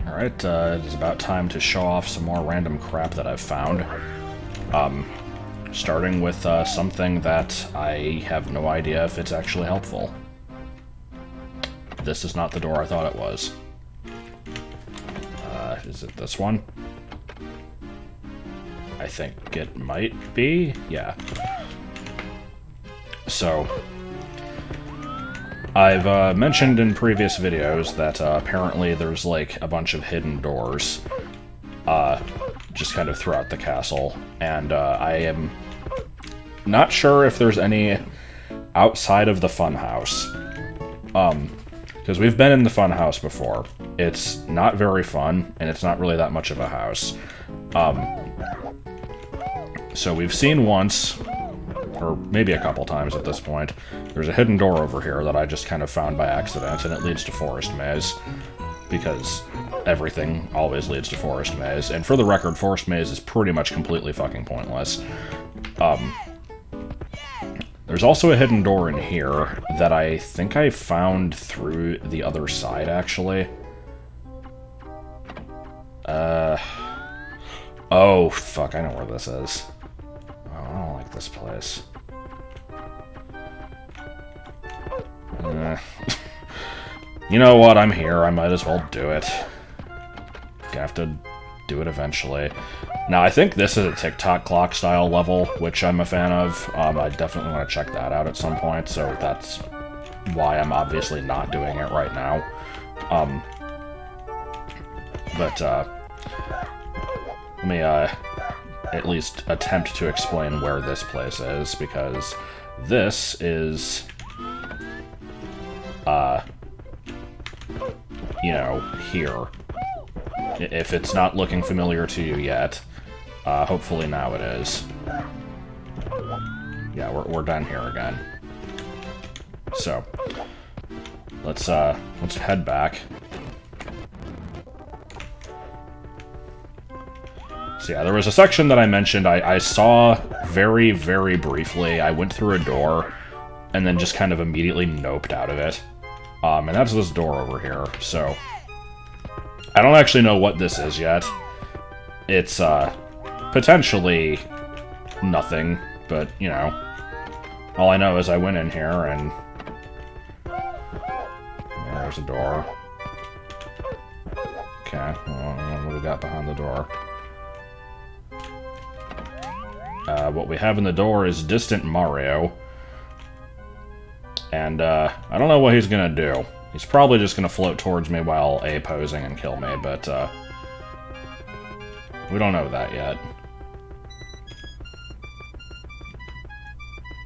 Alright, it is about time to show off some more random crap that I've found. Starting with something that I have no idea if it's actually helpful. This is not the door I thought it was. Is it this one? I think it might be? Yeah. So, I've mentioned in previous videos that apparently there's like a bunch of hidden doors just kind of throughout the castle, and I am not sure if there's any outside of the funhouse. Because we've been in the funhouse before. It's not very fun, and it's not really that much of a house. So we've seen once, or maybe a couple times at this point, there's a hidden door over here that I just kind of found by accident, and it leads to Forest Maze. Because everything always leads to Forest Maze. And for the record, Forest Maze is pretty much completely fucking pointless. There's also a hidden door in here that I think I found through the other side, actually. Oh, fuck, I know where this is. Oh, I don't like this place. You know what, I'm here, I might as well do it. Gonna have to do it eventually. Now, I think this is a TikTok clock style level, which I'm a fan of. I definitely want to check that out at some point, so that's why I'm obviously not doing it right now. Let me at least attempt to explain where this place is, because this is, you know, here. If it's not looking familiar to you yet, hopefully now it is. Yeah, we're done here again. So, let's head back. So yeah, there was a section that I mentioned I saw very, very briefly. I went through a door, and then just kind of immediately noped out of it. And that's this door over here, so I don't actually know what this is yet. It's, potentially nothing, but, you know, all I know is I went in here and there's a door. Okay, well, what do we got behind the door? What we have in the door is Distant Mario. And, I don't know what he's gonna do. He's probably just gonna float towards me while A-posing and kill me, but, we don't know that yet.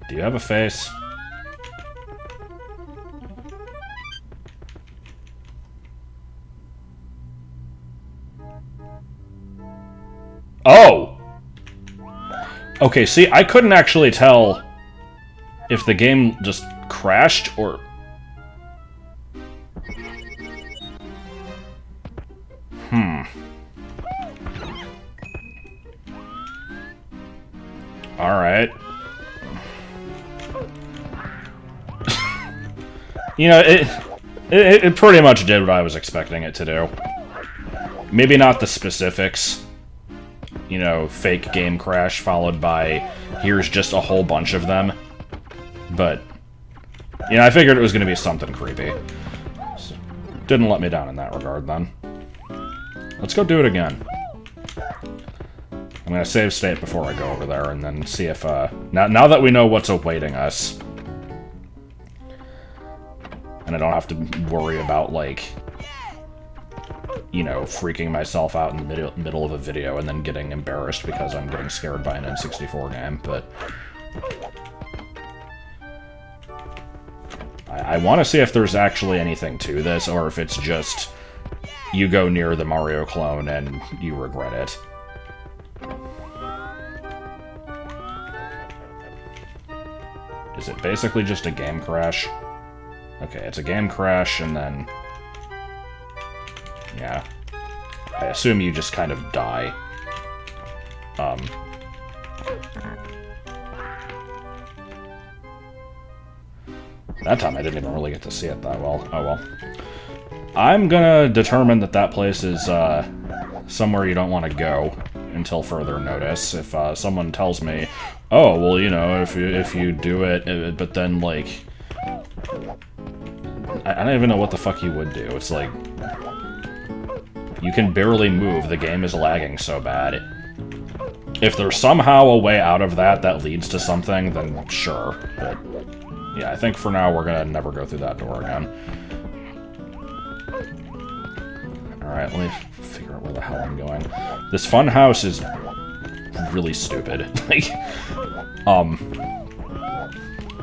Do you have a face? Oh! Okay, see, I couldn't actually tell if the game just crashed or... Alright. You know, it pretty much did what I was expecting it to do. Maybe not the specifics. You know, fake game crash followed by here's just a whole bunch of them. But, you know, I figured it was going to be something creepy. So, didn't let me down in that regard, then. Let's go do it again. I'm going to save state before I go over there and then see if, now that we know what's awaiting us, and I don't have to worry about, like, you know, freaking myself out in the middle of a video and then getting embarrassed because I'm getting scared by an N64 game, but... I want to see if there's actually anything to this, or if it's just you go near the Mario clone and you regret it. Is it basically just a game crash? Okay, it's a game crash, and then... yeah. I assume you just kind of die. That time I didn't even really get to see it that well. Oh well. I'm gonna determine that that place is somewhere you don't want to go until further notice. If someone tells me, oh, well, you know, if you do it, but then, like... I don't even know what the fuck you would do. It's like... You can barely move, the game is lagging so bad. If there's somehow a way out of that that leads to something, then sure. But, yeah, I think for now we're gonna never go through that door again. Alright, let me figure out where the hell I'm going. This fun house is really stupid. Like,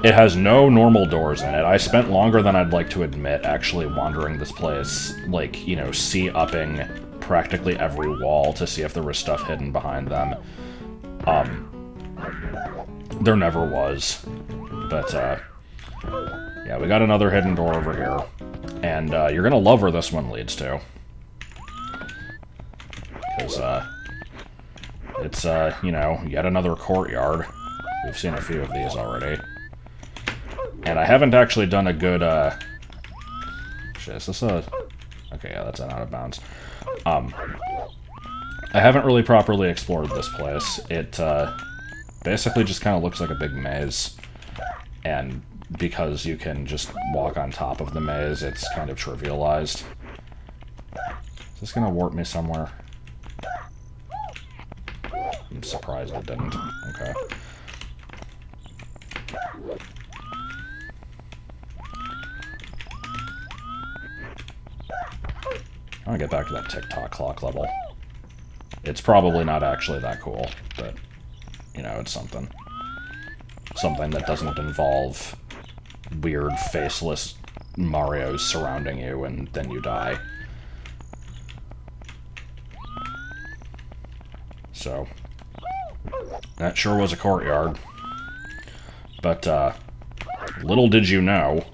it has no normal doors in it. I spent longer than I'd like to admit actually wandering this place, like, you know, C-upping practically every wall to see if there was stuff hidden behind them. There never was. But, yeah, we got another hidden door over here. And, you're gonna love where this one leads to. Because, it's, you know, yet another courtyard. We've seen a few of these already. And I haven't actually done a good, shit, is this a... Okay, yeah, that's an out of bounds. I haven't really properly explored this place. It, basically just kind of looks like a big maze. And because you can just walk on top of the maze, it's kind of trivialized. Is this gonna warp me somewhere? I'm surprised it didn't. Okay. I want to get back to that tick-tock clock level. It's probably not actually that cool, but, you know, it's something. Something that doesn't involve weird, faceless Marios surrounding you and then you die. So, that sure was a courtyard. But, little did you know...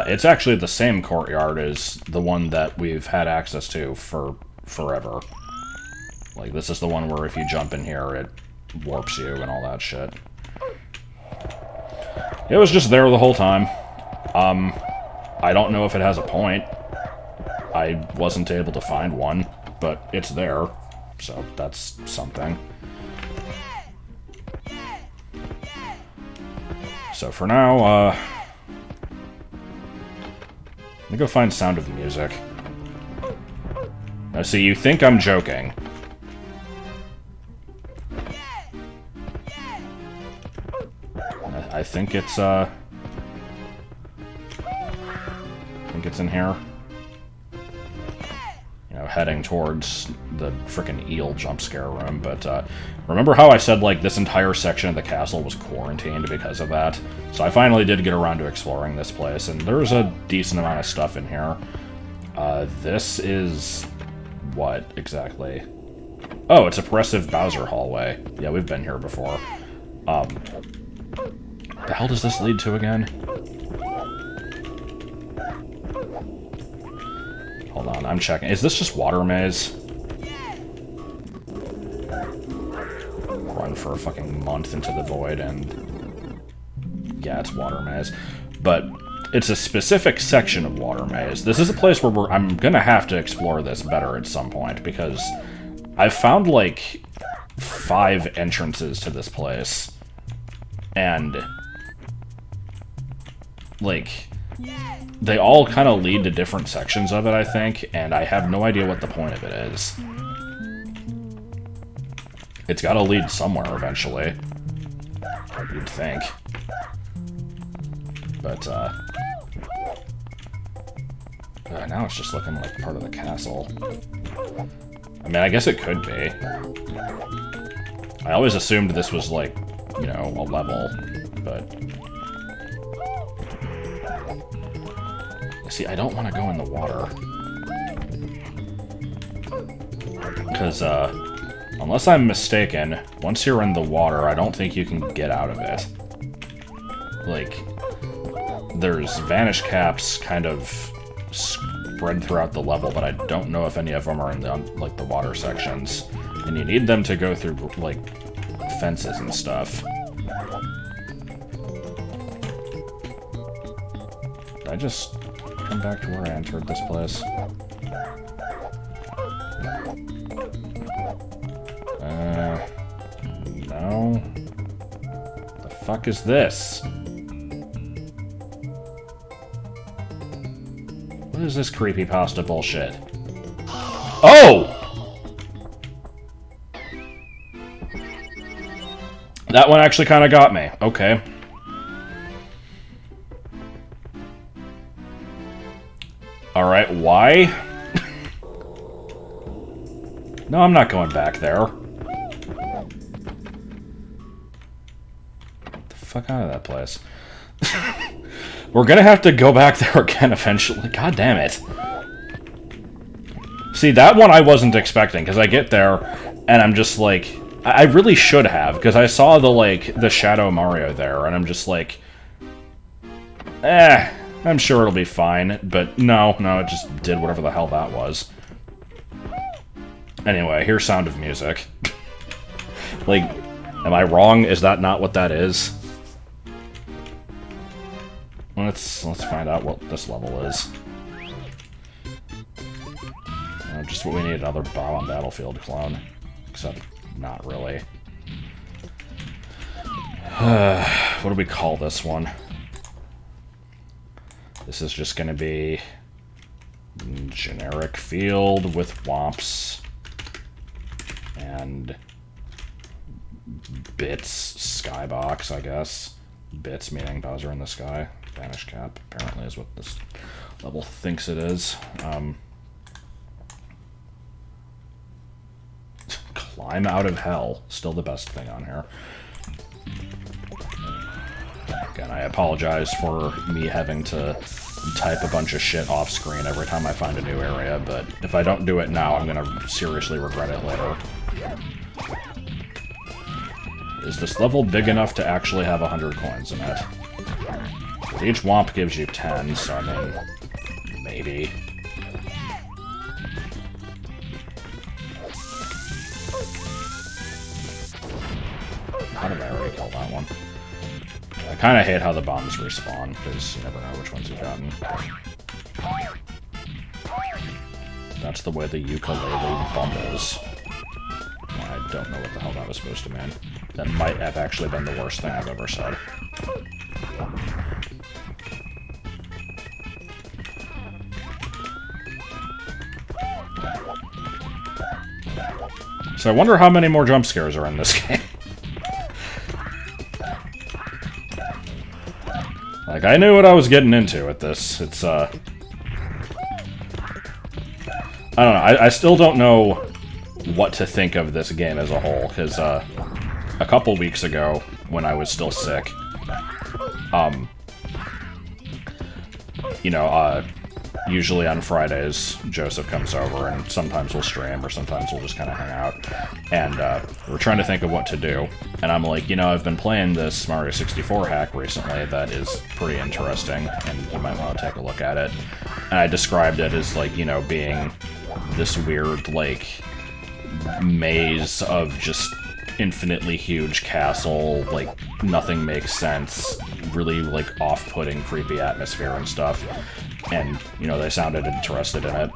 it's actually the same courtyard as the one that we've had access to for forever. Like, this is the one where if you jump in here, it warps you and all that shit. It was just there the whole time. I don't know if it has a point. I wasn't able to find one, but it's there, so that's something. So for now, let me go find Sound of Music. Now, see, you think I'm joking. I think it's, I think it's in here. You know, heading towards the frickin' eel jump scare room, but, remember how I said, like, this entire section of the castle was quarantined because of that? So I finally did get around to exploring this place, and there's a decent amount of stuff in here. This is... what, exactly? Oh, it's Oppressive Bowser Hallway. Yeah, we've been here before. The hell does this lead to again? Hold on, I'm checking. Is this just water maze? Run for a fucking month into the void and... yeah, it's water maze. But it's a specific section of water maze. This is a place where I'm gonna have to explore this better at some point, because I've found, like, 5 entrances to this place. And... like... they all kind of lead to different sections of it, I think, and I have no idea what the point of it is. It's gotta lead somewhere eventually. You'd think. But, now it's just looking like part of the castle. I mean, I guess it could be. I always assumed this was, like, you know, a level, but... see, I don't want to go in the water. Because, unless I'm mistaken, once you're in the water, I don't think you can get out of it. Like, there's vanish caps kind of spread throughout the level, but I don't know if any of them are in the, like, the water sections. And you need them to go through, like, fences and stuff. I just come back to where I entered this place? No. The fuck is this? What is this creepypasta bullshit? Oh! That one actually kind of got me. Okay. Alright, why? No, I'm not going back there. Get the fuck out of that place. We're gonna have to go back there again eventually. God damn it. See, that one I wasn't expecting, because I get there, and I'm just like... I really should have, because I saw the, like, the Shadow Mario there, and I'm just like... I'm sure it'll be fine, but no, it just did whatever the hell that was. Anyway, here's Sound of Music. Like, am I wrong? Is that not what that is? Let's find out what this level is. Just what we need, another Bow on Battlefield clone. Except, not really. What do we call this one? This is just gonna be... generic field with womps. And... bits skybox, I guess. Bits meaning Bowser in the sky. Vanish cap, apparently, is what this level thinks it is. Climb out of hell. Still the best thing on here. Again, I apologize for me having to type a bunch of shit off screen every time I find a new area, but if I don't do it now, I'm gonna seriously regret it later. Is this level big enough to actually have 100 coins in it? Each womp gives you 10, so I mean, maybe. How did I already kill that one? I kind of hate how the bombs respawn, because you never know which ones you've gotten. That's the way the ukulele bumbles. I don't know what the hell that was supposed to mean. That might have actually been the worst thing I've ever said. So I wonder how many more jump scares are in this game. Like, I knew what I was getting into with this. It's, I don't know. I still don't know what to think of this game as a whole, because, a couple weeks ago, when I was still sick, usually on Fridays, Joseph comes over, and sometimes we'll stream, or sometimes we'll just kind of hang out, and we're trying to think of what to do, and I'm like, I've been playing this Mario 64 hack recently that is pretty interesting, and you might want to take a look at it, and I described it as, like, being this weird, like, maze of just infinitely huge castle, like, nothing makes sense, really, like, off-putting, creepy atmosphere and stuff. And, they sounded interested in it.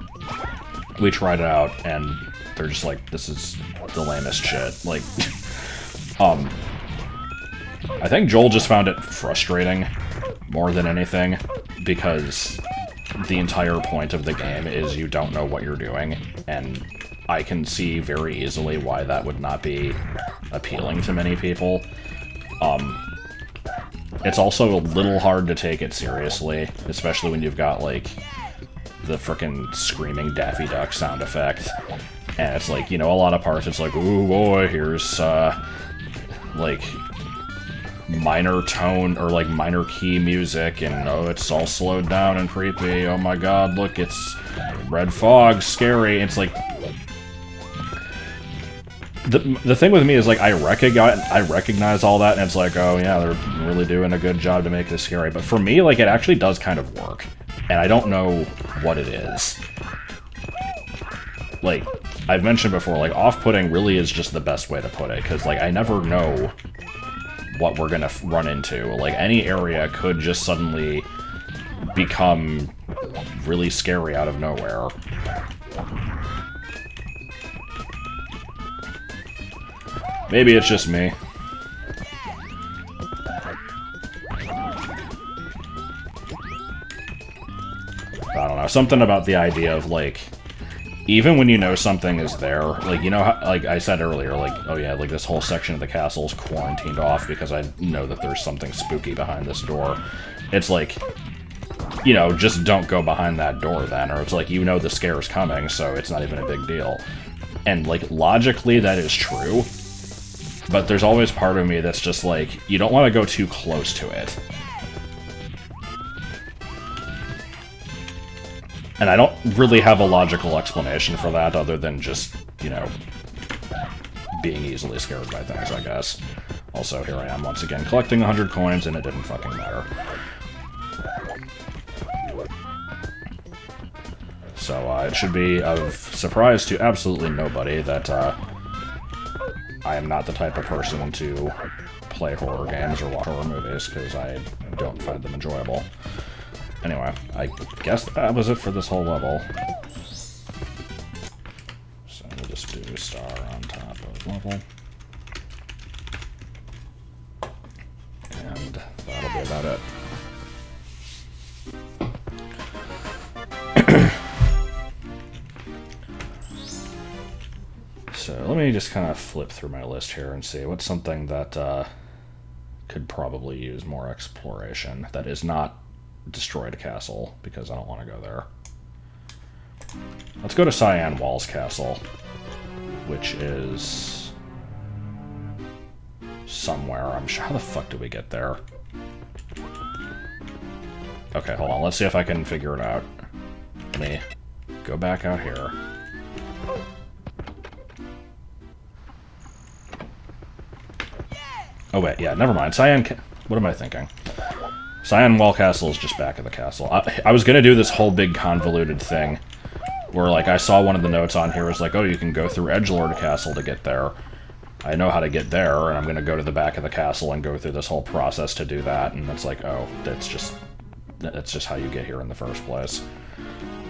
We tried it out, and they're just like, this is the lamest shit. Like, I think Joel just found it frustrating more than anything, because the entire point of the game is you don't know what you're doing, and I can see very easily why that would not be appealing to many people. It's also a little hard to take it seriously, especially when you've got, like, the frickin' screaming Daffy Duck sound effect. And it's like, a lot of parts it's like, ooh boy, here's, like, minor tone, or, like, minor key music, and, oh, it's all slowed down and creepy, oh my god, look, it's red fog, scary. It's like... The thing with me is, like, I recognize all that, and it's like, oh yeah, they're really doing a good job to make this scary. But for me, like, it actually does kind of work, and I don't know what it is. Like, I've mentioned before, like, off-putting really is just the best way to put it, because, like, I never know what we're gonna run into. Like, any area could just suddenly become really scary out of nowhere. Maybe it's just me. I don't know, something about the idea of, like, even when you know something is there, like, you know how, like I said earlier, like, oh yeah, like, this whole section of the castle is quarantined off because I know that there's something spooky behind this door. It's like, you know, just don't go behind that door then, or it's like, you know the scare is coming, so it's not even a big deal. And, like, logically, that is true, but there's always part of me that's just like, you don't want to go too close to it. And I don't really have a logical explanation for that other than just, you know, being easily scared by things, I guess. Also, here I am once again collecting 100 coins, and it didn't fucking matter. So, it should be of surprise to absolutely nobody that, I am not the type of person to play horror games or watch horror movies, because I don't find them enjoyable. Anyway, I guess that was it for this whole level. So we'll just do star on top of level. And that'll be about it. So let me just kind of flip through my list here and see what's something that could probably use more exploration that is not destroyed a castle, because I don't want to go there. Let's go to Cyan Wall's castle, which is somewhere. I'm sure. How the fuck do we get there? Okay, hold on. Let's see if I can figure it out. Let me go back out here. Oh wait, yeah, never mind. Cyan. What am I thinking? Cyan Wall Castle is just back of the castle. I was gonna do this whole big convoluted thing, where, like, I saw one of the notes on here was like, oh, you can go through Edgelord Castle to get there. I know how to get there, and I'm gonna go to the back of the castle and go through this whole process to do that, and it's like, oh, that's just how you get here in the first place.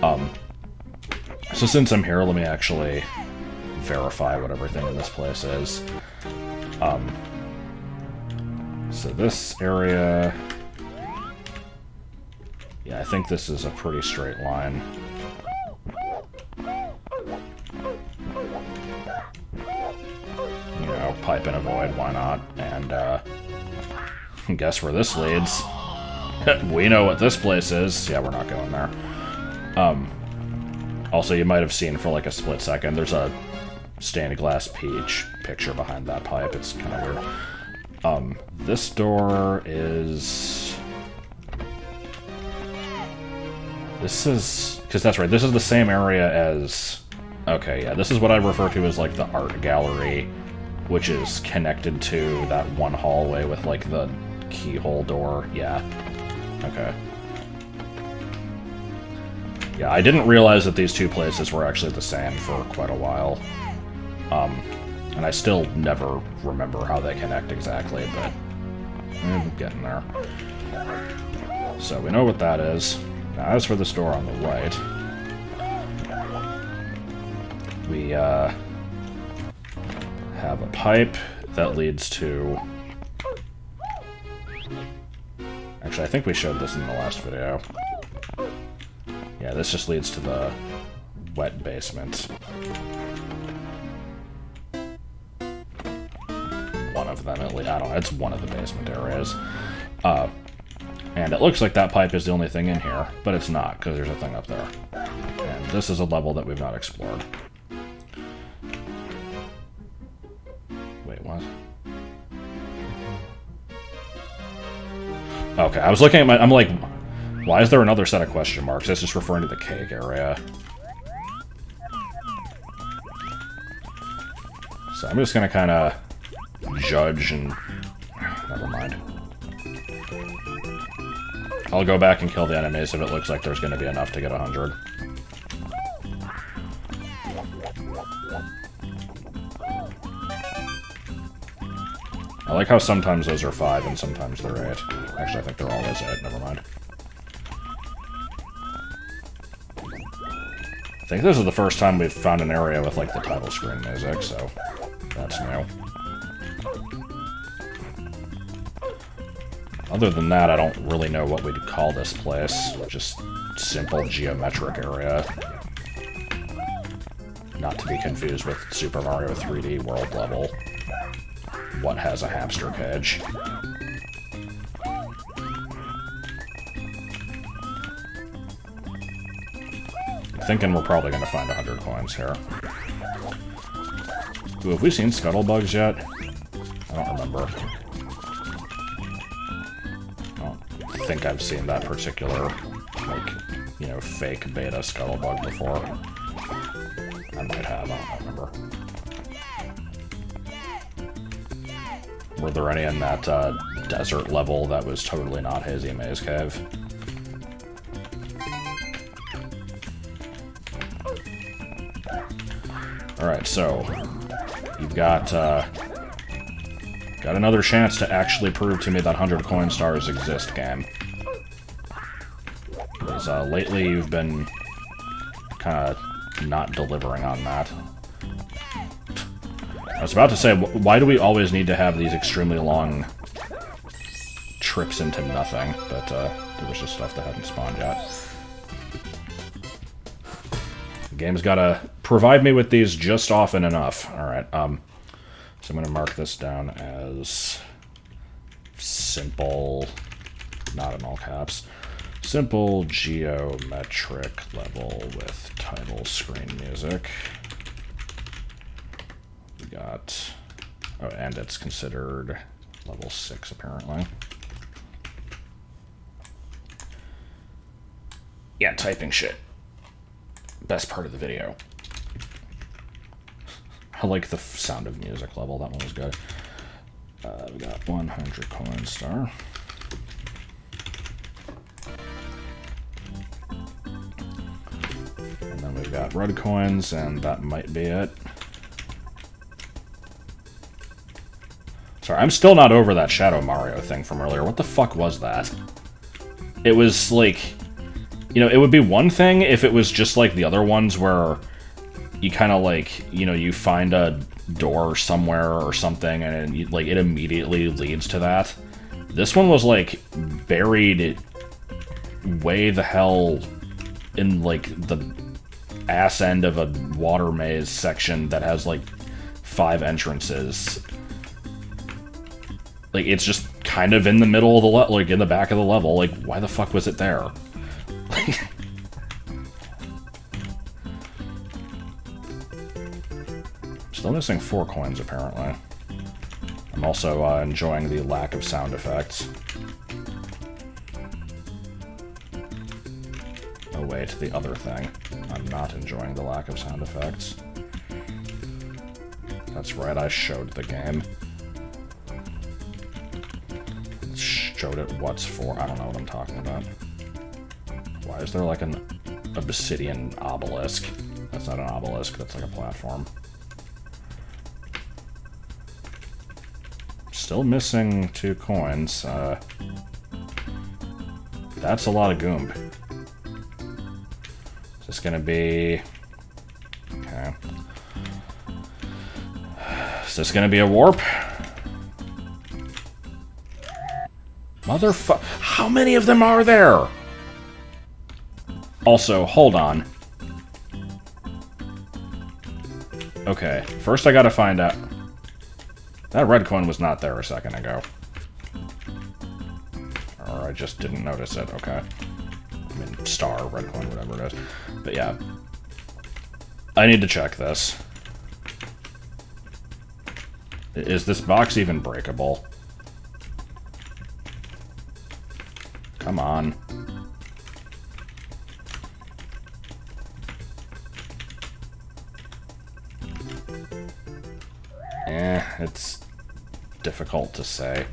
So since I'm here, let me actually verify what everything in this place is. So this area... Yeah, I think this is a pretty straight line. You know, pipe and avoid, why not? And, guess where this leads. We know what this place is. Yeah, we're not going there. Also, you might have seen for like a split second, there's a stained glass peach picture behind that pipe. It's kind of weird. This door is... This is... Because that's right, this is the same area as... Okay, yeah, this is what I refer to as, like, the art gallery, which is connected to that one hallway with, like, the keyhole door. Yeah. Okay. Yeah, I didn't realize that these two places were actually the same for quite a while. And I still never remember how they connect exactly, but I'm getting there. So we know what that is. Now, as for this door on the right, we have a pipe that leads to... Actually, I think we showed this in the last video. Yeah, this just leads to the wet basement. One of them, at least. I don't know, it's one of the basement areas. And it looks like that pipe is the only thing in here, but it's not, because there's a thing up there. And this is a level that we've not explored. Wait, what? Okay, I was looking at my... I'm like, why is there another set of question marks? That's just referring to the cake area. So I'm just gonna kind of judge and... Never mind. I'll go back and kill the enemies if it looks like there's going to be enough to get 100. I like how sometimes those are 5 and sometimes they're 8. Actually, I think they're always 8. Never mind. I think this is the first time we've found an area with, like, the title screen music, so that's new. Other than that, I don't really know what we'd call this place. Just simple geometric area. Not to be confused with Super Mario 3D World level. What has a hamster cage? I'm thinking we're probably going to find 100 coins here. Ooh, have we seen scuttlebugs yet? I don't remember. I think I've seen that particular, like, you know, fake beta scuttlebug before. I might have, I don't remember. Were there any in that desert level that was totally not Hazy Maze Cave? Alright, so you've got another chance to actually prove to me that 100 coin stars exist, game. Because lately you've been kind of not delivering on that. I was about to say, why do we always need to have these extremely long trips into nothing? But there was just stuff that hadn't spawned yet. The game's gotta provide me with these just often enough. Alright, so I'm gonna mark this down as simple, not in all caps, simple geometric level with title screen music. We got, oh, and it's considered level 6 apparently. Yeah, typing shit. Best part of the video. I like the sound of music level, that one was good. We got 100 coin star. And then we've got red coins, and that might be it. Sorry, I'm still not over that Shadow Mario thing from earlier. What the fuck was that? It was like, you know, it would be one thing if it was just like the other ones where you kind of like, you know, you find a door somewhere or something and you, like, it immediately leads to that. This one was like buried way the hell in like the ass end of a water maze section that has like 5 entrances. Like, it's just kind of in the middle of the level, like in the back of the level. Like, why the fuck was it there? Still missing 4 coins, apparently. I'm also enjoying the lack of sound effects. Oh wait, the other thing. I'm not enjoying the lack of sound effects. That's right, I showed the game. Showed it what's for. I don't know what I'm talking about. Why is there like an obsidian obelisk? That's not an obelisk, that's like a platform. Still missing 2 coins. That's a lot of goomb. Is this gonna be... Okay. Is this gonna be a warp? Motherfuck... How many of them are there? Also, hold on. Okay, first I gotta find out... That red coin was not there a second ago. Or I just didn't notice it, okay. I mean, star, red coin, whatever it is. But yeah. I need to check this. Is this box even breakable? Come on. It's difficult to say.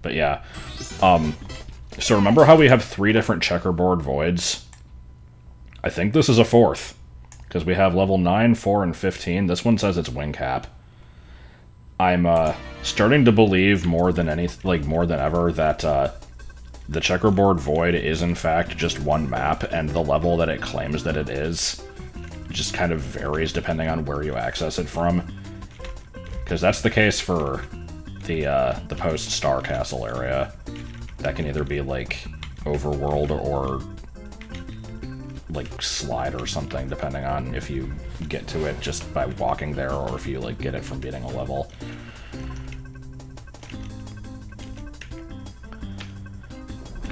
But yeah. So remember how we have 3 different checkerboard voids? I think this is a 4th. Because we have level 9, 4, and 15. This one says it's wing cap. I'm starting to believe more than ever that the Checkerboard Void is in fact just one map, and the level that it claims that it is just kind of varies depending on where you access it from. Because that's the case for the post-Star Castle area. That can either be, like, overworld or, like, slide or something, depending on if you get to it just by walking there or if you, like, get it from beating a level.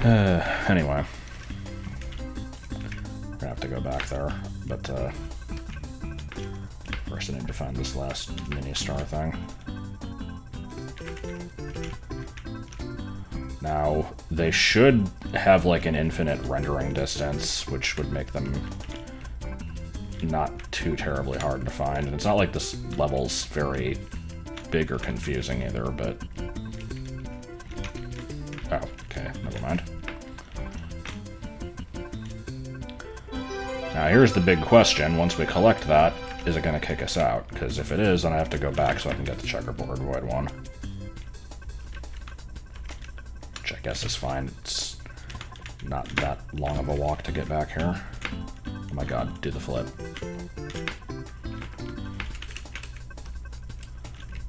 Anyway. We're gonna have to go back there, but, first I need to find this last mini-star thing. Now, they should have, like, an infinite rendering distance, which would make them not too terribly hard to find. And it's not like this level's very big or confusing either, but... Oh, okay, never mind. Now, here's the big question. Once we collect that, is it going to kick us out? Because if it is, then I have to go back so I can get the Checkerboard Void one. Which I guess is fine. It's not that long of a walk to get back here. Oh my god, do the flip.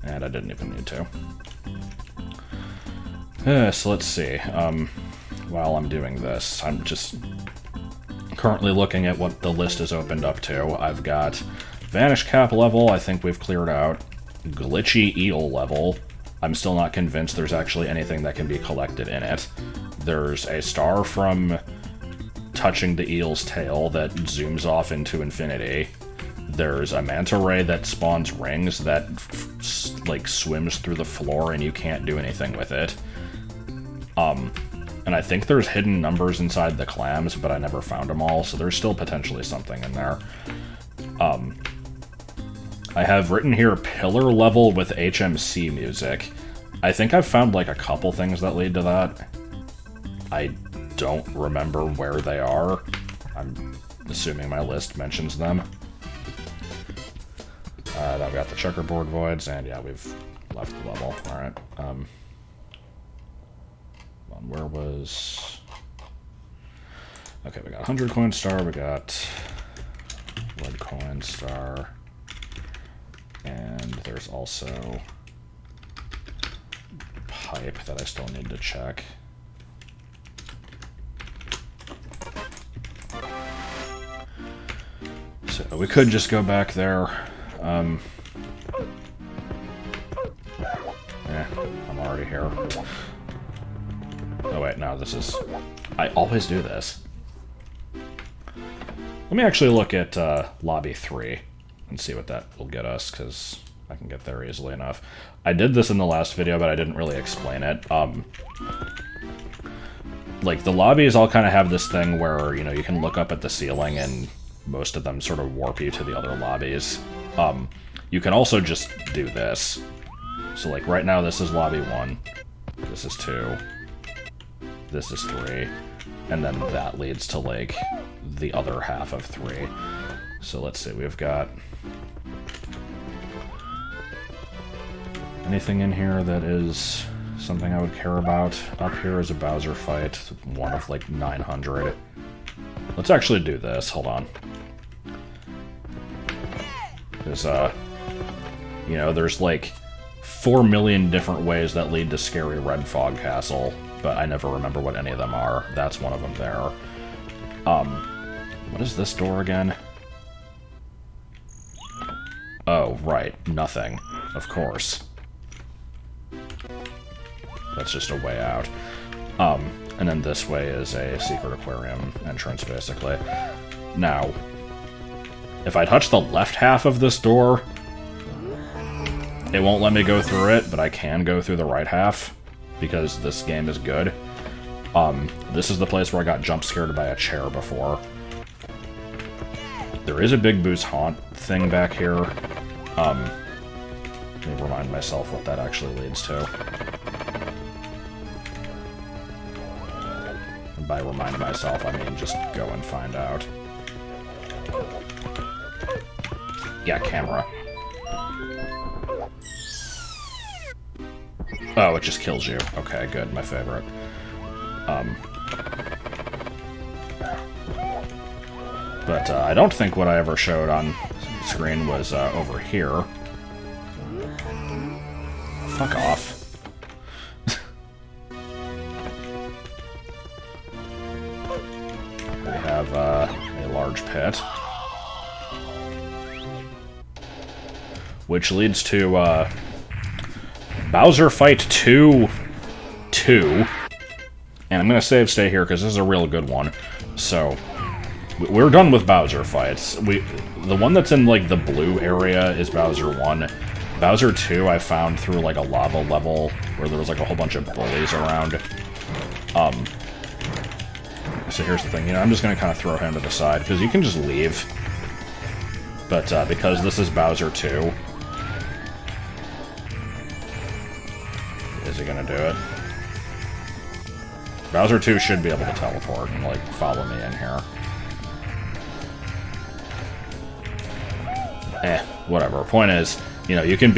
And I didn't even need to. So let's see. While I'm doing this, I'm just currently looking at what the list is opened up to. I've got Vanish Cap level, I think we've cleared out. Glitchy Eel level. I'm still not convinced there's actually anything that can be collected in it. There's a star from touching the eel's tail that zooms off into infinity. There's a manta ray that spawns rings that, like, swims through the floor and you can't do anything with it. And I think there's hidden numbers inside the clams, but I never found them all, so there's still potentially something in there. I have written here pillar level with HMC music. I think I've found, like, a couple things that lead to that. I don't remember where they are. I'm assuming my list mentions them. I've got the Checkerboard Voids, and yeah, we've left the level. Alright. Where was... Okay, we got 100 coin star, we got red coin star, and there's also pipe that I still need to check. So we could just go back there. I'm already here. Oh wait, no, this is... I always do this. Let me actually look at Lobby 3 and see what that will get us, because I can get there easily enough. I did this in the last video, but I didn't really explain it. Like, the lobbies all kind of have this thing where, you know, you can look up at the ceiling and most of them sort of warp you to the other lobbies. You can also just do this. So, like, right now this is Lobby 1. This is 2. This is 3. And then that leads to, like, the other half of 3. So let's see, we've got... anything in here that is something I would care about? Up here is a Bowser fight, one of, like, 900. Let's actually do this, hold on. There's, you know, there's, like, 4 million different ways that lead to Scary Red Fog Castle, but I never remember what any of them are. That's one of them there. What is this door again? Oh, right. Nothing. Of course. That's just a way out. And then this way is a secret aquarium entrance, basically. Now, if I touch the left half of this door, it won't let me go through it, but I can go through the right half, because this game is good. This is the place where I got jump scared by a chair before. There is a Big Boo's Haunt thing back here. Let me remind myself what that actually leads to. And by remind myself, I mean just go and find out. Yeah, camera. Oh, it just kills you. Okay, good, my favorite. But I don't think what I ever showed on screen was over here. Fuck off. We have a large pit. Which leads to Bowser Fight 2. And I'm going to stay here because this is a real good one. So, we're done with Bowser fights. The one that's in, like, the blue area is Bowser 1. Bowser 2 I found through, like, a lava level where there was, like, a whole bunch of bullies around. So here's the thing, you know, I'm just going to kind of throw him to the side, because you can just leave. But, because this is Bowser 2... Is he going to do it? Bowser 2 should be able to teleport and, like, follow me in here. Whatever. Point is, you know, you can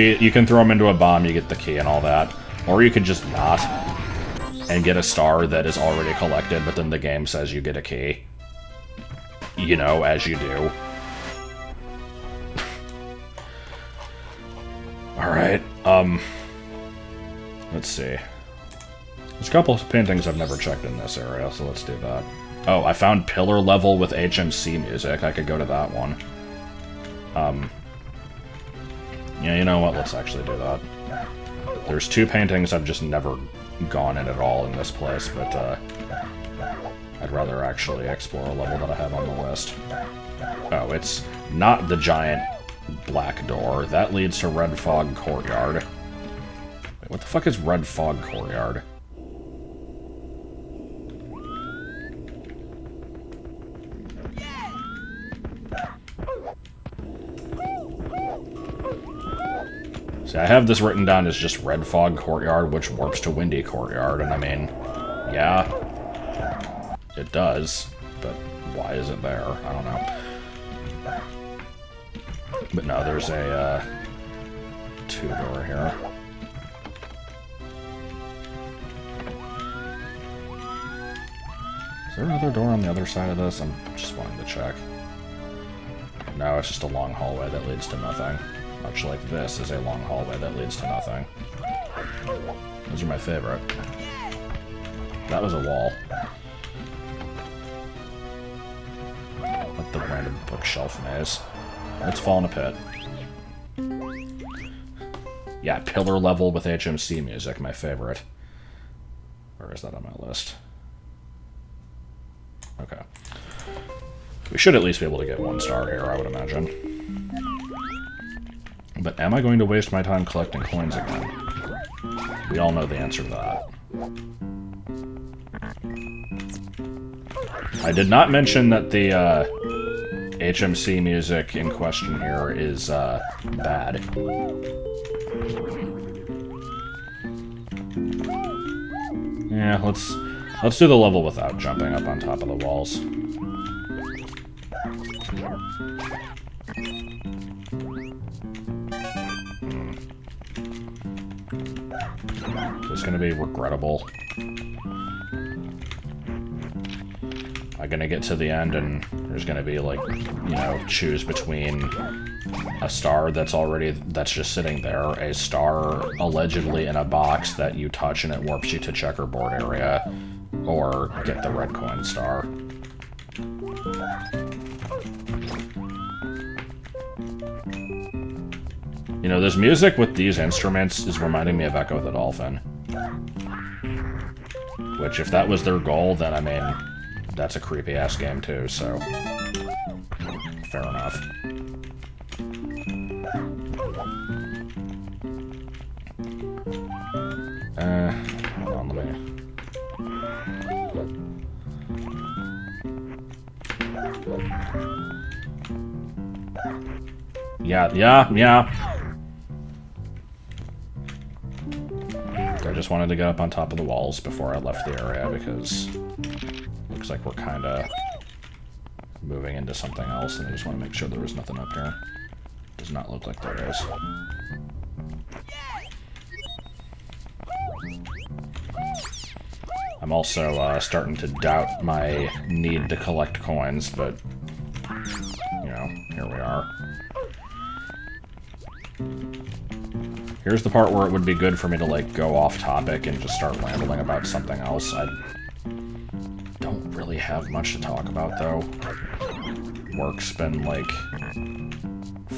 throw him into a bomb, you get the key and all that. Or you could just not, and get a star that is already collected, but then the game says you get a key. You know, as you do. Alright, let's see. There's a couple of paintings I've never checked in this area, so let's do that. Oh, I found Pillar Level with HMC music. I could go to that one. Yeah, you know what? Let's actually do that. There's two paintings I've just never gone in at all in this place, but, I'd rather actually explore a level that I have on the list. Oh, it's not the giant black door. That leads to Red Fog Courtyard. Wait, what the fuck is Red Fog Courtyard? See, I have this written down as just Red Fog Courtyard, which warps to Windy Courtyard, and I mean, yeah, it does, but why is it there? I don't know. But no, there's a, two-door here. Is there another door on the other side of this? I'm just wanting to check. No, it's just a long hallway that leads to nothing. Much like this is a long hallway that leads to nothing. Those are my favorite. That was a wall. What the random bookshelf maze. Let's fall in a pit. Yeah, Pillar Level with HMC music, my favorite. Where is that on my list? Okay. We should at least be able to get 1 star here, I would imagine. But am I going to waste my time collecting coins again? We all know the answer to that. I did not mention that the HMC music in question here is bad. Yeah, let's do the level without jumping up on top of the walls. It's gonna be regrettable. I'm gonna get to the end and there's gonna be like, you know, choose between a star that's just sitting there, a star allegedly in a box that you touch and it warps you to Checkerboard area, or get the red coin star. You know, this music with these instruments is reminding me of Echo the Dolphin. Which, if that was their goal, then, I mean, that's a creepy-ass game, too, so... Fair enough. Hold on, let me... Yeah. I just wanted to get up on top of the walls before I left the area, because it looks like we're kind of moving into something else, and I just want to make sure there was nothing up here. Does not look like there is. I'm also starting to doubt my need to collect coins, but, you know, here we are. Here's the part where it would be good for me to, like, go off topic and just start rambling about something else. I don't really have much to talk about, though. Work's been, like,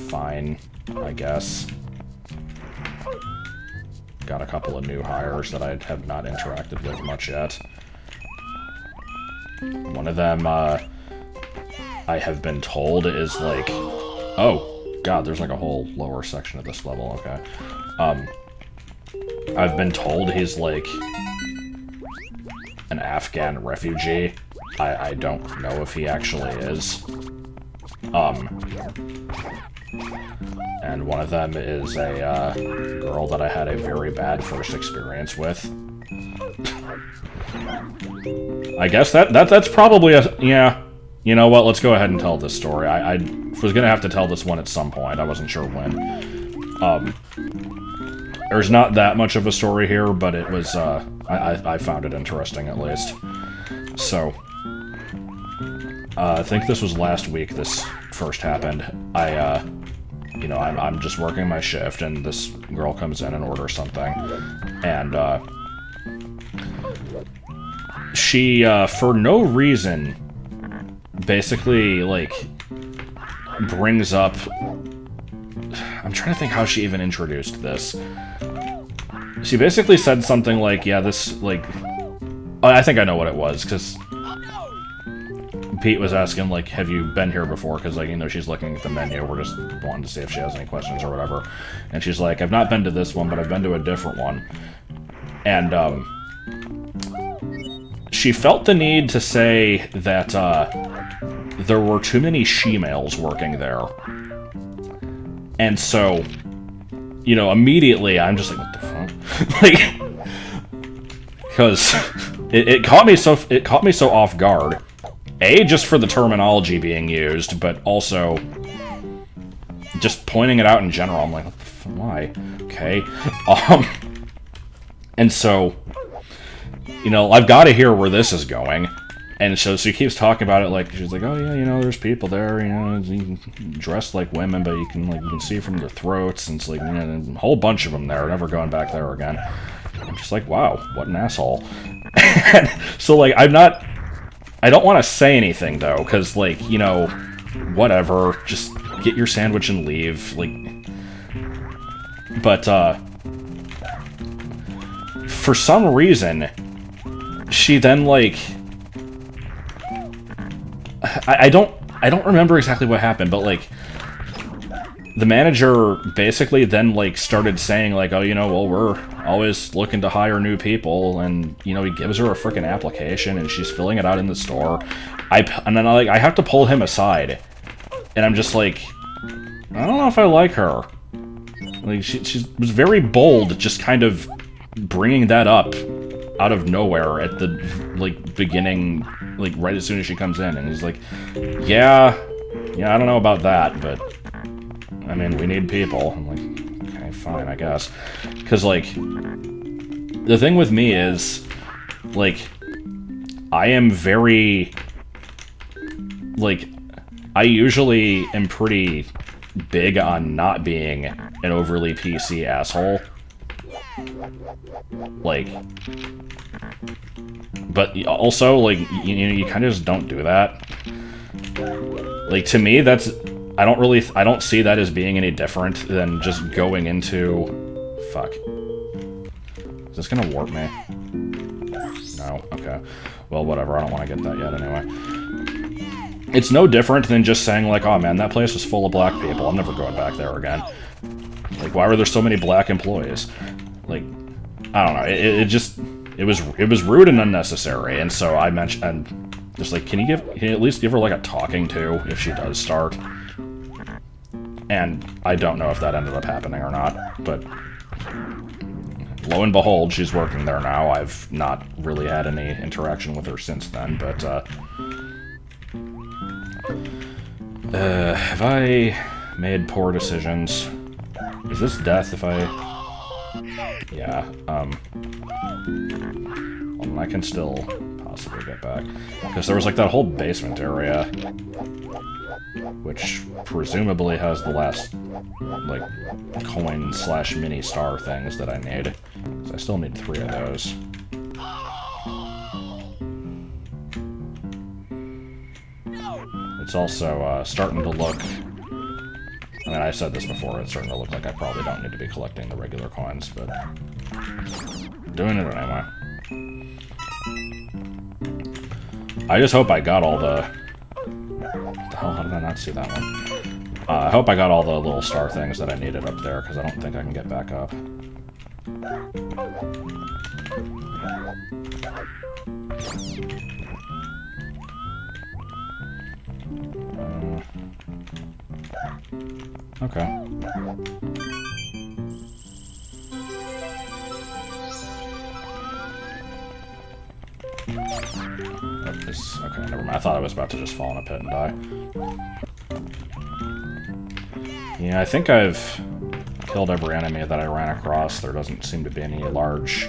fine, I guess. Got a couple of new hires that I have not interacted with much yet. One of them, I have been told is, like... Oh, God, there's, like, a whole lower section of this level, okay. I've been told he's, like, an Afghan refugee. I don't know if he actually is. And one of them is a, girl that I had a very bad first experience with. I guess that's probably a... Yeah. You know what, let's go ahead and tell this story. I was gonna have to tell this one at some point, I wasn't sure when. There's not that much of a story here, but it was, I found it interesting, at least. So, I think this was last week this first happened. You know, I'm just working my shift, and this girl comes in and orders something. And, she, for no reason, basically, like, brings up... I'm trying to think how she even introduced this. She basically said something like, yeah, this, like... I think I know what it was, because Pete was asking, like, have you been here before? Because, like, you know, she's looking at the menu. We're just wanting to see if she has any questions or whatever. And she's like, I've not been to this one, but I've been to a different one. And, she felt the need to say that, there were too many she-males working there. And so, you know, immediately I'm just like, what the fuck? Like, because it caught me so off guard. A, just for the terminology being used, but also just pointing it out in general. I'm like, what the fuck, why? Okay. And so, you know, I've got to hear where this is going. And so she keeps talking about it like, she's like, oh yeah, you know, there's people there, you know, you can dress like women, but you can see from their throats, and it's like, you know, a whole bunch of them there, never going back there again. I'm just like, wow, what an asshole. So, like, I don't want to say anything, though, because, like, you know, whatever, just get your sandwich and leave, like, but, for some reason, she then, like, I don't remember exactly what happened, but, like, the manager basically then, like, started saying, like, oh, you know, well, we're always looking to hire new people, and, you know, he gives her a frickin' application, and she's filling it out in the store. And then, like, I have to pull him aside, and I'm just like, I don't know if I like her. Like, she was very bold, just kind of bringing that up out of nowhere at the, like, beginning, like, right as soon as she comes in, and he's like, yeah, I don't know about that, but, I mean, we need people. I'm like, okay, fine, I guess. Because, like, the thing with me is, like, I am very, like, I usually am pretty big on not being an overly PC asshole. Like, but also, like, you kind of just don't do that. Like, to me, that's, I don't see that as being any different than just going into, fuck. Is this gonna warp me? No, okay. Well, whatever, I don't want to get that yet anyway. It's no different than just saying, like, oh man, that place was full of black people, I'm never going back there again. Like, why were there so many black employees? Like, I don't know, it was rude and unnecessary, and so I mentioned, and just like, can you at least give her, like, a talking to if she does start? And I don't know if that ended up happening or not, but lo and behold, she's working there now. I've not really had any interaction with her since then, but, have I made poor decisions? Is this death if I... Yeah, well, direction. I can still possibly get back. Because there was like that whole basement area, which presumably has the last, like, coin/mini star things that I need. So I still need 3 of those. It's also starting to look... I mean, I said this before, it's starting to look like I probably don't need to be collecting the regular coins, but... doing it anyway. I just hope I got all the... What the hell, how did I not see that one? I hope I got all the little star things that I needed up there, because I don't think I can get back up. Okay. Okay, never mind. I thought I was about to just fall in a pit and die. Yeah, I think I've killed every enemy that I ran across. There doesn't seem to be any large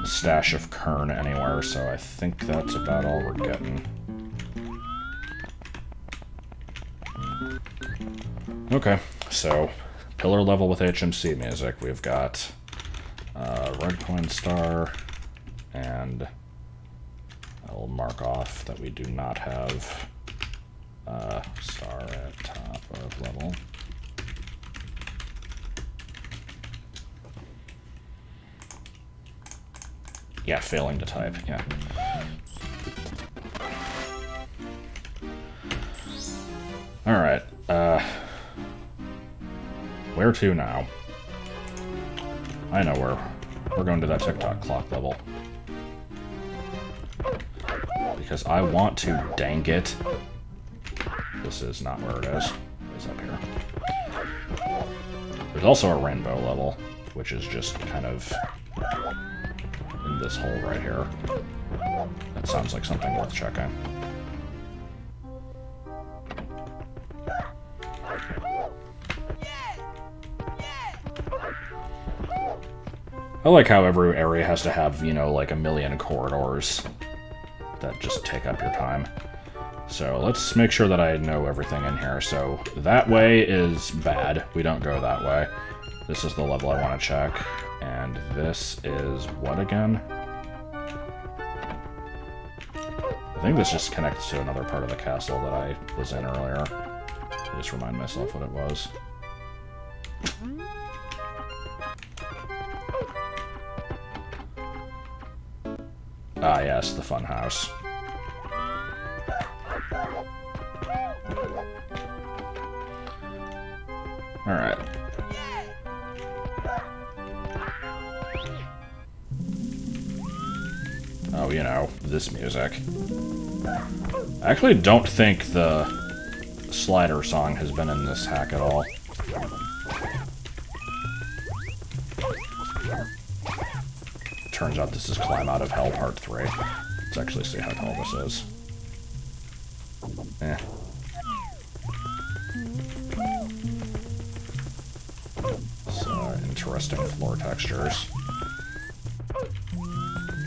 stash of kern anywhere, so I think that's about all we're getting. Okay, so pillar level with HMC music. We've got red coin star, and I'll mark off that we do not have star at top of level. Yeah, failing to type, yeah. Alright, where to now? I know where. We're going to that TikTok clock level. Because I want to, dang it. This is not where it is. It's up here. There's also a rainbow level, which is just kind of in this hole right here. That sounds like something worth checking. I like how every area has to have, you know, like a million corridors that just take up your time. So let's make sure that I know everything in here. So that way is bad. We don't go that way. This is the level I want to check. And this is what again? I think this just connects to another part of the castle that I was in earlier. Just remind myself what it was. Ah, yes, the fun house. Alright. Oh, you know, this music. I actually don't think the slider song has been in this hack at all. Turns out this is Climb Out of Hell Part 3. Let's actually see how tall this is. Eh. So, interesting floor textures.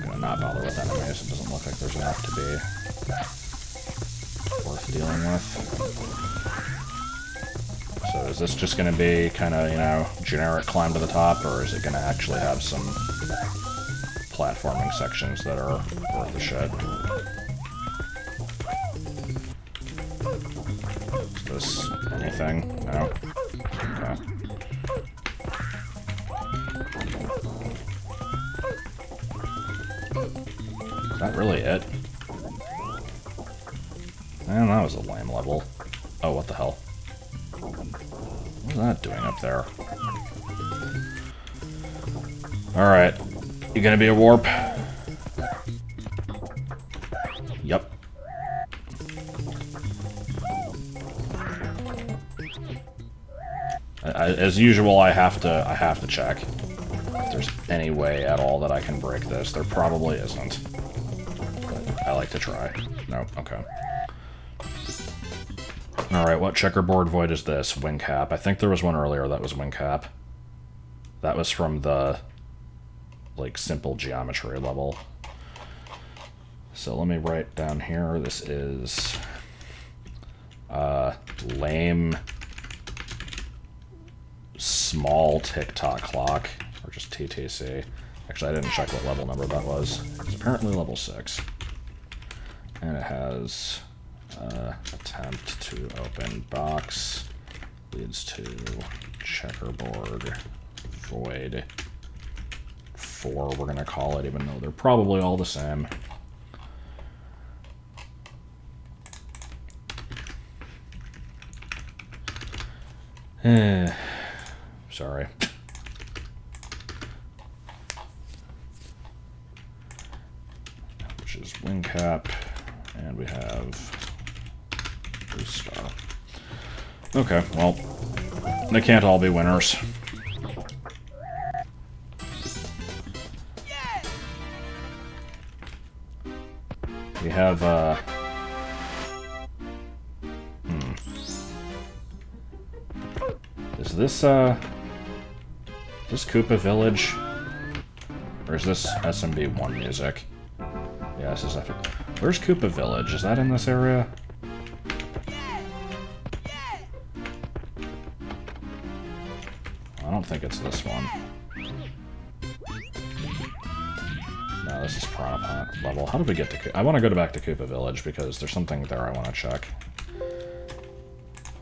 Gonna not bother with enemies. It doesn't look like there's enough to be worth dealing with. So is this just gonna be kind of, you know, generic climb to the top, or is it gonna actually have some platforming sections that are worth the shit? Is this anything? No? Okay. Is that really it? Man, that was a lame level. Oh, what the hell? What was that doing up there? Alright. You gonna be a warp? Yep. As usual, I have to check if there's any way at all that I can break this. There probably isn't. But I like to try. Nope, okay. Alright, what checkerboard void is this? Wing cap. I think there was one earlier that was wing cap. That was from the, like, simple geometry level. So let me write down here, this is lame small tick-tock clock, or just TTC. Actually, I didn't check what level number that was. It's apparently level 6. And it has attempt to open box leads to checkerboard void 4, we're going to call it, even though they're probably all the same. Sorry. Which is wing cap, and we have blue star. Okay, well, they can't all be winners. We have, Is this Koopa Village? Or is this SMB1 music? Yeah, this is epic. Where's Koopa Village? Is that in this area? I don't think it's this one. No, this is Piranha level. How did we get to Koopa? I want to go back to Koopa Village because there's something there I want to check.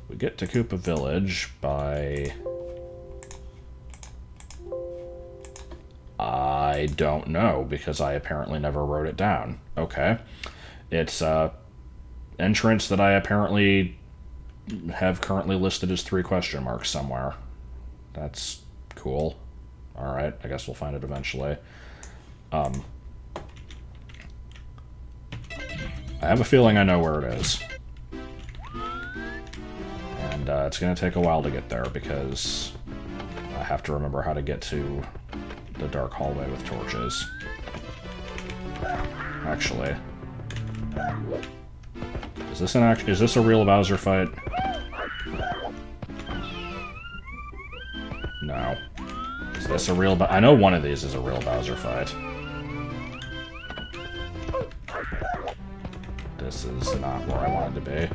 We get to Koopa Village by... I don't know, because I apparently never wrote it down. Okay. It's entrance that I apparently have currently listed as 3 question marks somewhere. That's cool. Alright, I guess we'll find it eventually. I have a feeling I know where it is. And it's going to take a while to get there, because I have to remember how to get to the dark hallway with torches. Actually, is this a real Bowser fight? No. Is this a real I know one of these is a real Bowser fight. This is not where I wanted to be.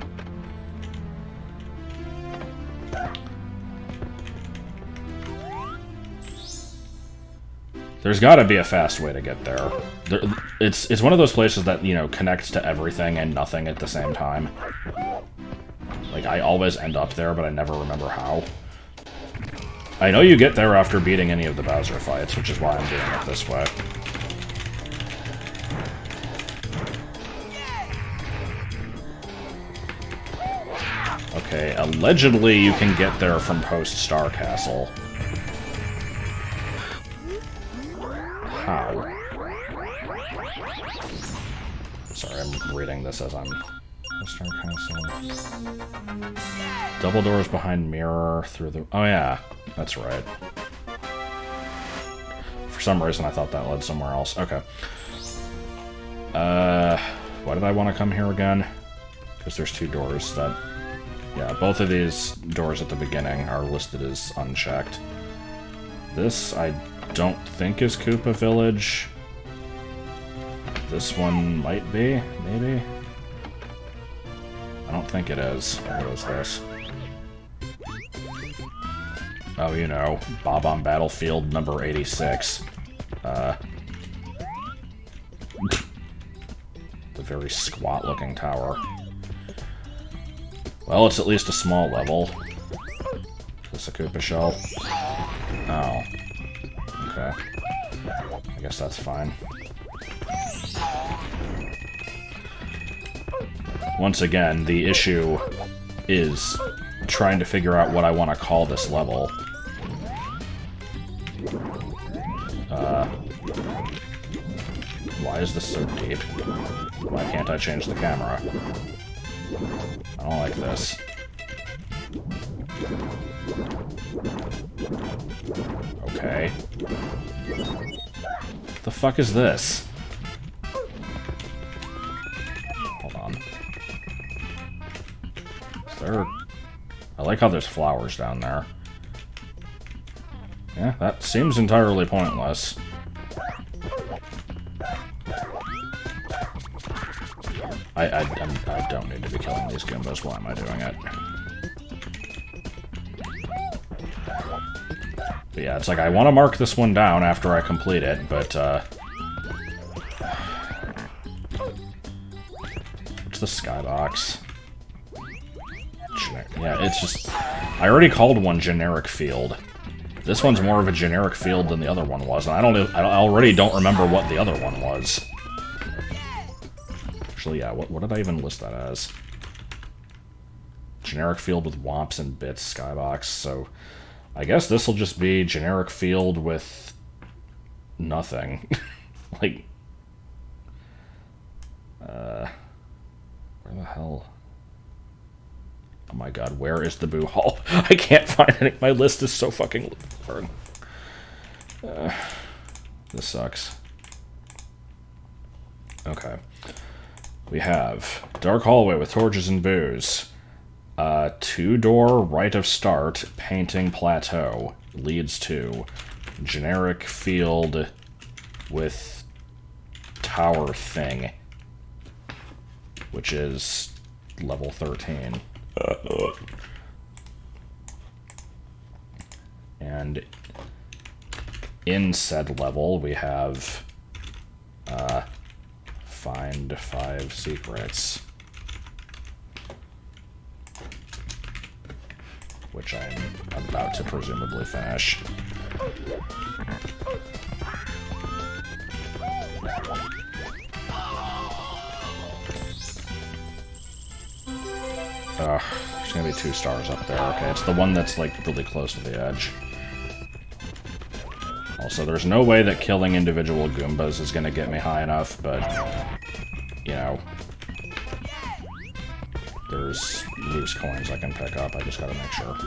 There's got to be a fast way to get there. It's one of those places that, you know, connects to everything and nothing at the same time. Like, I always end up there, but I never remember how. I know you get there after beating any of the Bowser fights, which is why I'm doing it this way. Okay, allegedly you can get there from post-Star Castle. How? Sorry, I'm reading this as I'm... Star Castle. Double doors behind mirror through the... Oh yeah, that's right. For some reason I thought that led somewhere else. Okay. Why did I want to come here again? Because there's 2 doors that... Yeah, both of these doors at the beginning are listed as unchecked. This, I don't think is Koopa Village. This one might be, maybe? I don't think it is. What is this? Oh, you know, Bob on Battlefield number 86. The very squat-looking tower. Well, it's at least a small level. Is this a Koopa shell? Oh. Okay. I guess that's fine. Once again, the issue is trying to figure out what I want to call this level. Why is this so deep? Why can't I change the camera? I don't like this. Okay. What the fuck is this? Hold on. Is there... I like how there's flowers down there. Yeah, that seems entirely pointless. I don't need to be killing these Goombas. Why am I doing it? But yeah, it's like I want to mark this one down after I complete it, but what's the skybox? Yeah, it's just... I already called one generic field. This one's more of a generic field than the other one was, and I already don't remember what the other one was. Actually, yeah, what did I even list that as? Generic field with womps and bits, skybox, so... I guess this will just be generic field with... nothing. Like... where the hell... Oh my god, where is the boo hall? I can't find it. My list is so fucking long. This sucks. Okay. We have dark hallway with torches and booze. 2-door right of start, painting plateau. Leads to generic field with tower thing. Which is level 13. And in said level, we have find 5 secrets, which I'm about to presumably finish. There's gonna be 2 stars up there. Okay, it's the one that's, like, really close to the edge. Also, there's no way that killing individual Goombas is gonna get me high enough, but, you know, there's loose coins I can pick up. I just gotta make sure.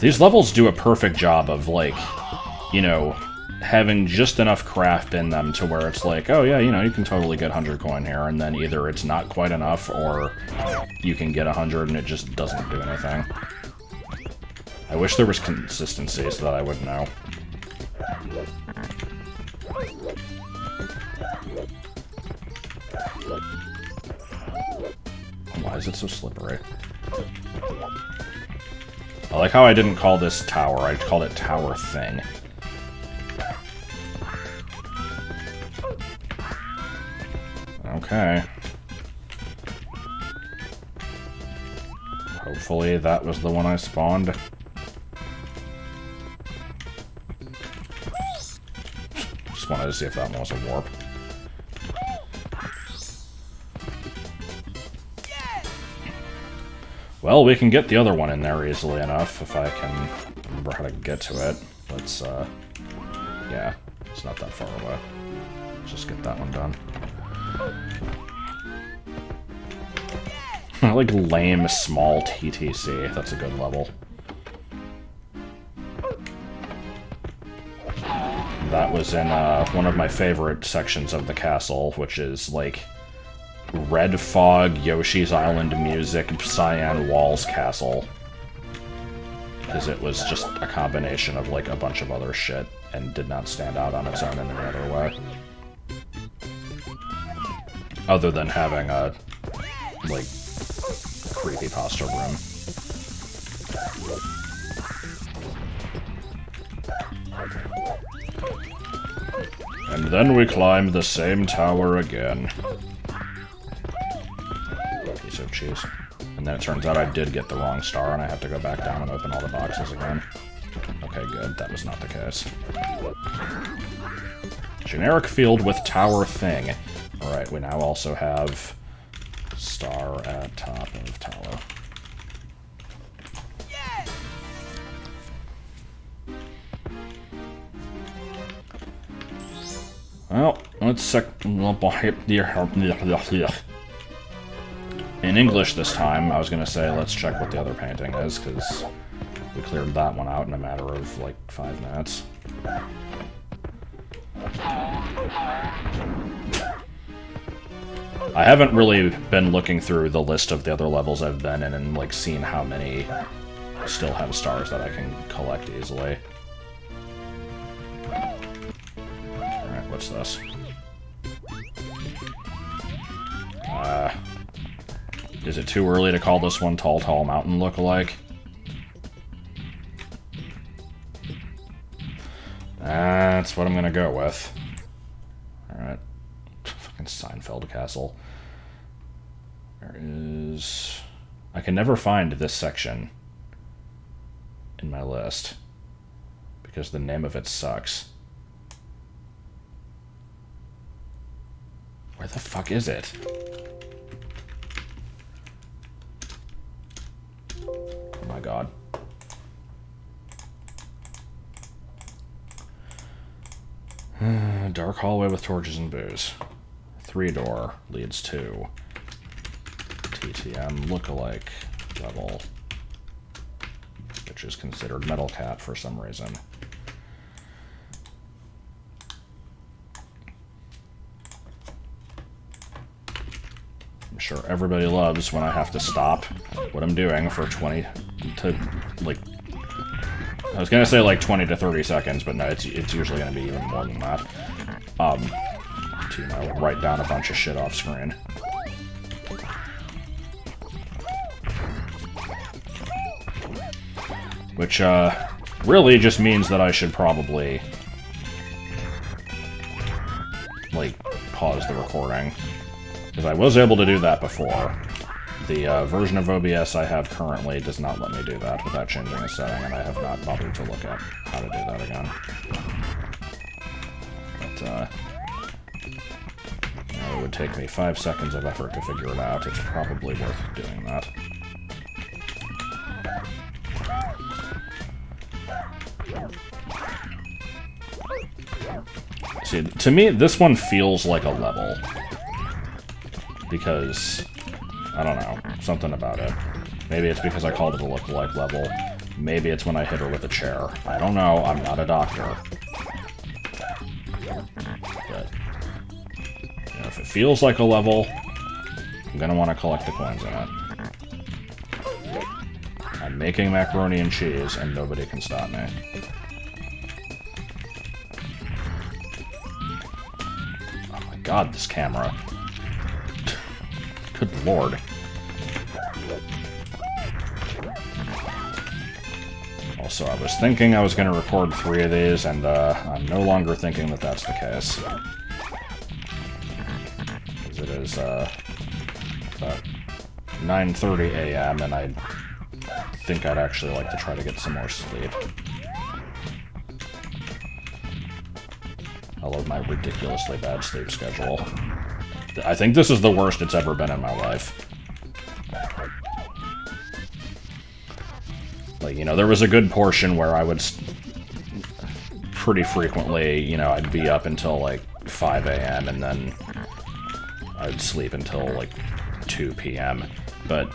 These levels do a perfect job of, like, you know, having just enough craft in them to where it's like, oh yeah, you know, you can totally get 100 coin here, and then either it's not quite enough, or you can get 100 and it just doesn't do anything. I wish there was consistency so that I would know. Why is it so slippery? I like how I didn't call this tower, I called it tower thing. Okay. Hopefully that was the one I spawned. Just wanted to see if that one was a warp. Well, we can get the other one in there easily enough, if I can remember how to get to it. Let's, yeah, it's not that far away. Let's just get that one done. I like lame, small TTC. That's a good level. That was in, one of my favorite sections of the castle, which is, like, Red Fog, Yoshi's Island Music, Cyan Walls Castle. Because it was just a combination of, like, a bunch of other shit, and did not stand out on its own in any other way. Other than having a, like, creepypasta room. And then we climb the same tower again. Piece of cheese. And then it turns out I did get the wrong star, and I have to go back down and open all the boxes again. Okay, good. That was not the case. Generic field with tower thing. Alright, we now also have star at top of tower. Well, let's in English this time, I was going to say let's check what the other painting is, because we cleared that one out in a matter of, like, 5 minutes. I haven't really been looking through the list of the other levels I've been in and, like, seen how many still have stars that I can collect easily. Alright, what's this? Is it too early to call this one Tall Tall Mountain lookalike? That's what I'm gonna go with. Alright. Fucking Seinfeld Castle. There is... I can never find this section in my list because the name of it sucks. Where the fuck is it? Oh my god. Dark hallway with torches and booze. 3-door leads to TTM lookalike level, which is considered metal cap for some reason. I'm sure everybody loves when I have to stop what I'm doing for 20 to, like, I was gonna say like 20 to 30 seconds, but no, it's usually gonna be even more than that. To, you know, write down a bunch of shit off screen. Which, really just means that I should probably, like, pause the recording. Because I was able to do that before. The version of OBS I have currently does not let me do that without changing a setting, and I have not bothered to look at how to do that again. But, you know, it would take me 5 seconds of effort to figure it out. It's probably worth doing that. See, to me, this one feels like a level. Because, I don't know, something about it. Maybe it's because I called it a lookalike level. Maybe it's when I hit her with a chair. I don't know, I'm not a doctor. But, you know, if it feels like a level, I'm gonna want to collect the coins in it. I'm making macaroni and cheese, and nobody can stop me. Oh my god, this camera. Good lord. Also, I was thinking I was going to record 3 of these, and I'm no longer thinking that that's the case. Because it is about 9:30 a.m., and I think I'd actually like to try to get some more sleep. I love my ridiculously bad sleep schedule. I think this is the worst it's ever been in my life. Like, you know, there was a good portion where I would pretty frequently, you know, I'd be up until like 5 a.m. and then I'd sleep until like 2 p.m. But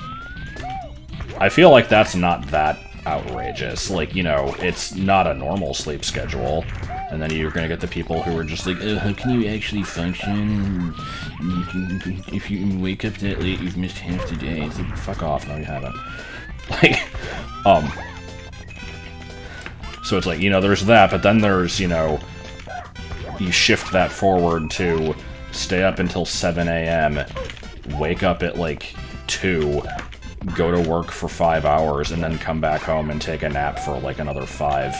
I feel like that's not that outrageous. Like, you know, it's not a normal sleep schedule. And then you're gonna get the people who are just like, how can you actually function? If you wake up that late, you've missed half the day. It's like, fuck off, no you haven't. Like, so it's like, you know, there's that, but then there's, you know, you shift that forward to stay up until 7 a.m., wake up at like 2, go to work for 5 hours, and then come back home and take a nap for like another 5.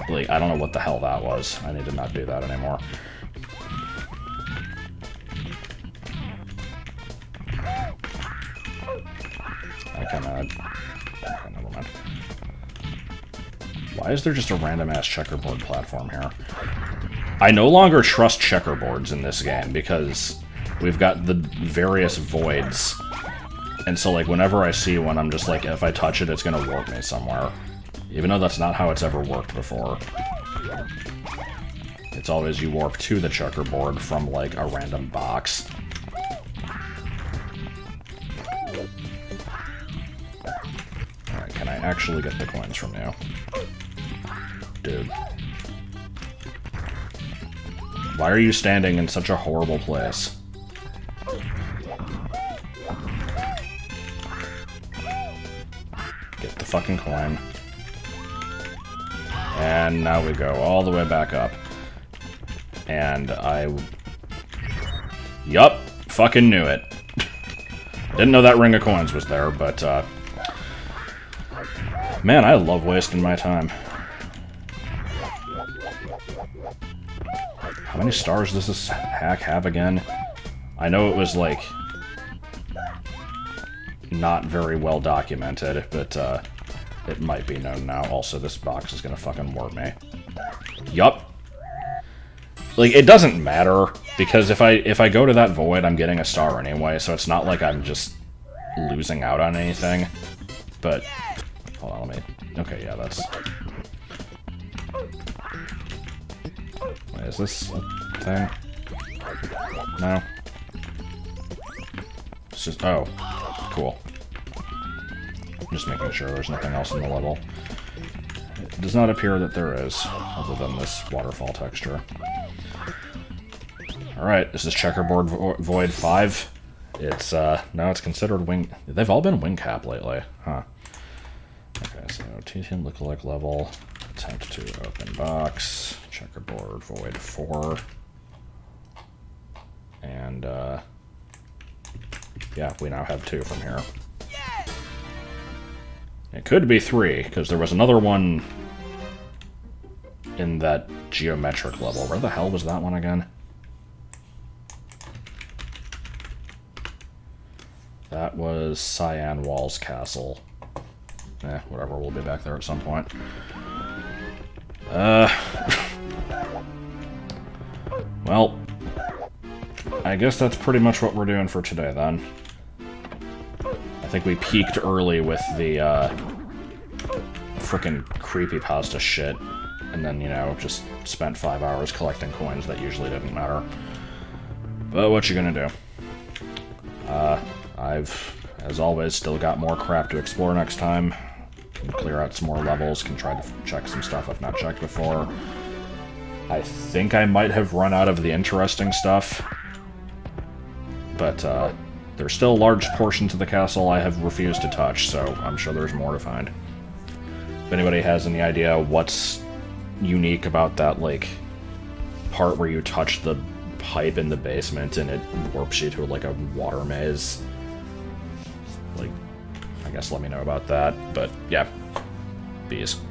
Like, I don't know what the hell that was. I need to not do that anymore. Okay, never mind. Why is there just a random-ass checkerboard platform here? I no longer trust checkerboards in this game, because we've got the various voids. And so, like, whenever I see one, I'm just like, if I touch it, it's gonna warp me somewhere. Even though that's not how it's ever worked before. It's always you warp to the checkerboard from, like, a random box. Alright, can I actually get the coins from you? Dude. Why are you standing in such a horrible place? the fucking coin. And now we go all the way back up. And yup, fucking knew it. Didn't know that ring of coins was there, but, man, I love wasting my time. How many stars does this hack have again? I know it was, like, not very well documented, but, it might be known now. Also, this box is gonna fucking warp me. Yup. Like, it doesn't matter, because if I go to that void, I'm getting a star anyway, so it's not like I'm just losing out on anything. But, hold on, let me... Okay, yeah, that's... Wait, is this a thing? No? It's just... Oh. Cool. Just making sure there's nothing else in the level. It does not appear that there is, other than this waterfall texture. Alright, this is Checkerboard Void 5. It's, now it's considered wing... They've all been wing cap lately, huh. Okay, so T-Team lookalike level, attempt to open box, Checkerboard Void 4. And, yeah, we now have 2 from here. It could be 3, because there was another one in that geometric level. Where the hell was that one again? That was Cyan Wall's castle. Whatever, we'll be back there at some point. Well, I guess that's pretty much what we're doing for today, then. I think we peaked early with the, frickin' creepypasta shit, and then, you know, just spent 5 hours collecting coins that usually didn't matter. But what you gonna do? I've, as always, still got more crap to explore next time. Can clear out some more levels, can try to check some stuff I've not checked before. I think I might have run out of the interesting stuff, but, there's still large portions of the castle I have refused to touch, so I'm sure there's more to find. If anybody has any idea what's unique about that, like, part where you touch the pipe in the basement and it warps you to, like, a water maze, like, I guess let me know about that. But, yeah. Peace.